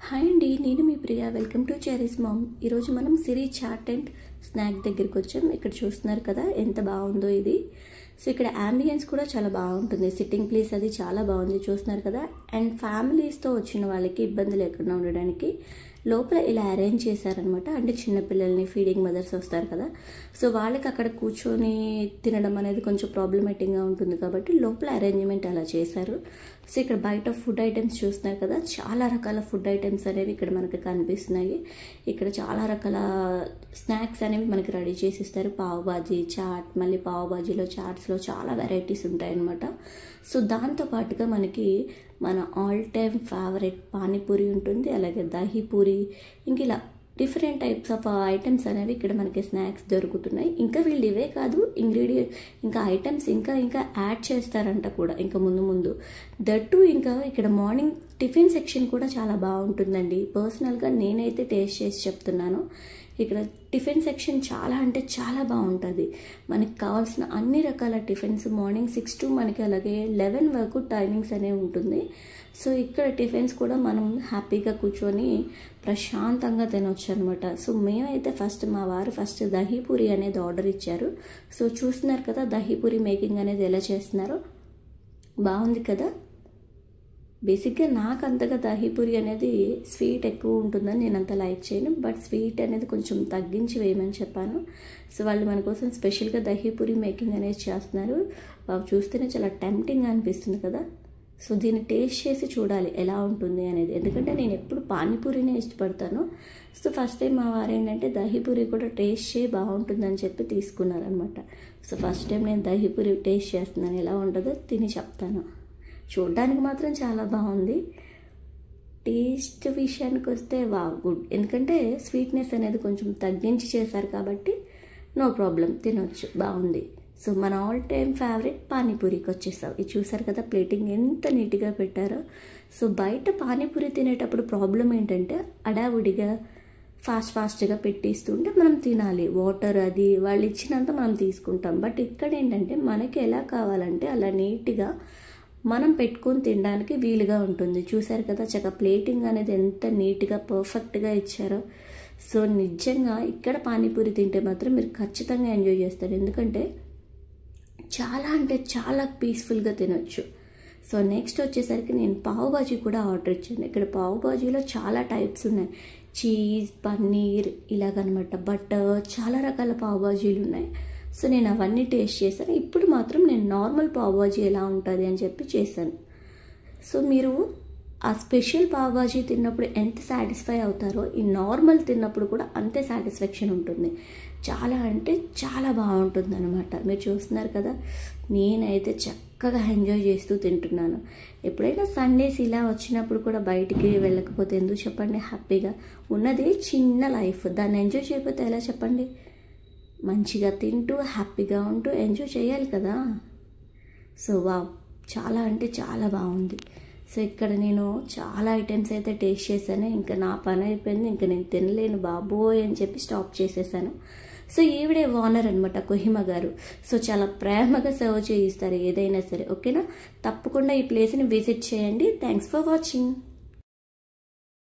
Hi అండి, నేను మీ Priya. Welcome to cherry's mom. ఈరోజు మనం సిరి చాట్ అండ్ స్నాక్ దగ్గరికి వచ్చాం. ఇక్కడ చూస్తున్నారు కదా ఎంత బాగుందో ఇది. సో ఇక్కడ అంబియన్స్ కూడా చాలా బాగుంటుంది. సిట్టింగ్ ప్లేస్ అది చాలా బాగుంది, చూస్తున్నారు కదా. అండ్ ఫ్యామిలీస్తో వచ్చిన వాళ్ళకి ఇబ్బంది లేకుండా ఉండడానికి లోపల ఇలా అరేంజ్ చేశారనమాట. అంటే చిన్నపిల్లల్ని ఫీడింగ్ మదర్స్ వస్తారు కదా, సో వాళ్ళకి అక్కడ కూర్చొని తినడం అనేది కొంచెం ప్రాబ్లమేటిక్గా ఉంటుంది కాబట్టి లోపల అరేంజ్మెంట్ అలా చేశారు. సో ఇక్కడ బయట ఫుడ్ ఐటమ్స్ చూస్తున్నారు కదా, చాలా రకాల ఫుడ్ ఐటమ్స్ అనేవి ఇక్కడ మనకి కనిపిస్తున్నాయి. ఇక్కడ చాలా రకాల స్నాక్స్ అనేవి మనకి రెడీ చేసి ఇస్తారు. పావ్ బాజీ, చాట్, మళ్ళీ పావ్ బాజీలో చాట్స్లో చాలా వెరైటీస్ ఉంటాయన్నమాట. సో దాంతోపాటుగా మనకి మన ఆల్ టైమ్ ఫేవరెట్ పానీపూరి ఉంటుంది, అలాగే దహీపూరి, ఇంక ఇలా డిఫరెంట్ టైప్స్ ఆఫ్ ఐటమ్స్ అనేవి ఇక్కడ మనకి స్నాక్స్ దొరుకుతున్నాయి. ఇంకా వీళ్ళు ఇవే కాదు, ఇంకా ఐటమ్స్ ఇంకా యాడ్ చేస్తారంట కూడా ఇంకా ముందు దట్టు. ఇంకా ఇక్కడ మార్నింగ్ టిఫిన్ సెక్షన్ కూడా చాలా బాగుంటుందండి. పర్సనల్గా నేనైతే టేస్ట్ చేసి చెప్తున్నాను. ఇక్కడ టిఫిన్ సెక్షన్ చాలా అంటే చాలా బాగుంటుంది. మనకి కావాల్సిన అన్ని రకాల టిఫిన్స్ మార్నింగ్ 6 to మనకి అలాగే 11 వరకు టైమింగ్స్ అనేవి ఉంటుంది. సో ఇక్కడ టిఫిన్స్ కూడా మనం హ్యాపీగా కూర్చొని ప్రశాంతంగా తినొచ్చు అనమాట. సో మేమైతే మా వారు ఫస్ట్ దహీపూరి అనేది ఆర్డర్ ఇచ్చారు. సో చూస్తున్నారు కదా దహీపూరి మేకింగ్ అనేది ఎలా చేస్తున్నారో, బాగుంది కదా. బేసిక్గా నాకు అంతగా దహీపూరి అనేది స్వీట్ ఎక్కువ ఉంటుందని నేను అంత లైక్ చేయను, బట్ స్వీట్ అనేది కొంచెం తగ్గించి వేయమని చెప్పాను. సో వాళ్ళు మన కోసం స్పెషల్గా దహీపూరి మేకింగ్ అనేది చేస్తున్నారు. చూస్తేనే చాలా టెంప్టింగ్గా అనిపిస్తుంది కదా. సో దీన్ని టేస్ట్ చేసి చూడాలి ఎలా ఉంటుంది అనేది, ఎందుకంటే నేను ఎప్పుడు పానీపూరినే ఇష్టపడతాను. సో ఫస్ట్ టైం మా వారు ఏంటంటే దహీపూరి కూడా టేస్ట్ చేయి బాగుంటుందని చెప్పి తీసుకున్నారనమాట. సో ఫస్ట్ టైం నేను దహీపూరి టేస్ట్ చేస్తున్నాను, ఎలా ఉంటుందో తిని చెప్తాను. చూడడానికి మాత్రం చాలా బాగుంది. టేస్ట్ విషయానికి వస్తే గుడ్, ఎందుకంటే స్వీట్నెస్ అనేది కొంచెం తగ్గించి చేశారు కాబట్టి నో ప్రాబ్లం, తినొచ్చు, బాగుంది. సో మన ఆల్ టైమ్ ఫేవరెట్ పానీపూరికి వచ్చేసాం. ఇది చూసారు కదా ప్లేటింగ్ ఎంత నీట్గా పెట్టారో. సో బయట పానీపూరి తినేటప్పుడు ప్రాబ్లం ఏంటంటే అడావుడిగా ఫాస్ట్గా పెట్టిస్తుంటే మనం తినాలి, వాటర్ అది వాళ్ళు ఇచ్చినంత మనం తీసుకుంటాం. బట్ ఇక్కడ ఏంటంటే మనకి ఎలా కావాలంటే అలా నీట్గా మనం పెట్టుకొని తినడానికి వీలుగా ఉంటుంది. చూసారు కదా చక్కగా ప్లేటింగ్ అనేది ఎంత నీట్గా పర్ఫెక్ట్గా ఇచ్చారో. సో నిజంగా ఇక్కడ పానీపూరి తింటే మాత్రం మీరు ఖచ్చితంగా ఎంజాయ్ చేస్తారు, ఎందుకంటే చాలా అంటే చాలా పీస్ఫుల్గా తినొచ్చు. సో నెక్స్ట్ వచ్చేసరికి నేను పావ్ బాజీ కూడా ఆర్డర్ ఇచ్చాను. ఇక్కడ పావ్ బాజీలో చాలా టైప్స్ ఉన్నాయి, చీజ్, పన్నీర్ ఇలాగనమాట, బటర్, చాలా రకాల పావ్ బాజీలు ఉన్నాయి. సో నేను అవన్నీ టేస్ట్ చేశాను. ఇప్పుడు మాత్రం నేను నార్మల్ పావ్ బాజీ ఎలా ఉంటుంది అని చెప్పి చేశాను. సో మీరు ఆ స్పెషల్ పావ్ బాజీ తిన్నప్పుడు ఎంత సాటిస్ఫై అవుతారో ఈ నార్మల్ తిన్నప్పుడు కూడా అంతే సాటిస్ఫాక్షన్ ఉంటుంది. చాలా అంటే చాలా బాగుంటుంది అనమాట. మీరు చూస్తున్నారు కదా, నేనైతే చక్కగా ఎంజాయ్ చేస్తూ తింటున్నాను. ఎప్పుడైనా సండేస్ ఇలా వచ్చినప్పుడు కూడా బయటికి వెళ్ళకపోతే ఎందుకు చెప్పండి, హ్యాపీగా ఉన్నది చిన్న లైఫ్, దాన్ని ఎంజాయ్ చేయకపోతే ఎలా చెప్పండి. మంచిగా తింటూ హ్యాపీగా ఉంటూ ఎంజాయ్ చేయాలి కదా. సో చాలా అంటే చాలా బాగుంది. సో ఇక్కడ నేను చాలా ఐటమ్స్ అయితే టేస్ట్ చేశాను. ఇంకా నా పని అయిపోయింది, ఇంకా నేను తినలేను బాబోయ్ అని చెప్పి స్టాప్ చేసేసాను. సో ఈవిడే ఓనర్ అనమాట, కొహిమా గారు. సో చాలా ప్రేమగా సర్వ్ చేయిస్తారు ఏదైనా సరే, ఓకేనా. తప్పకుండా ఈ ప్లేస్ని విజిట్ చేయండి. Thanks for watching.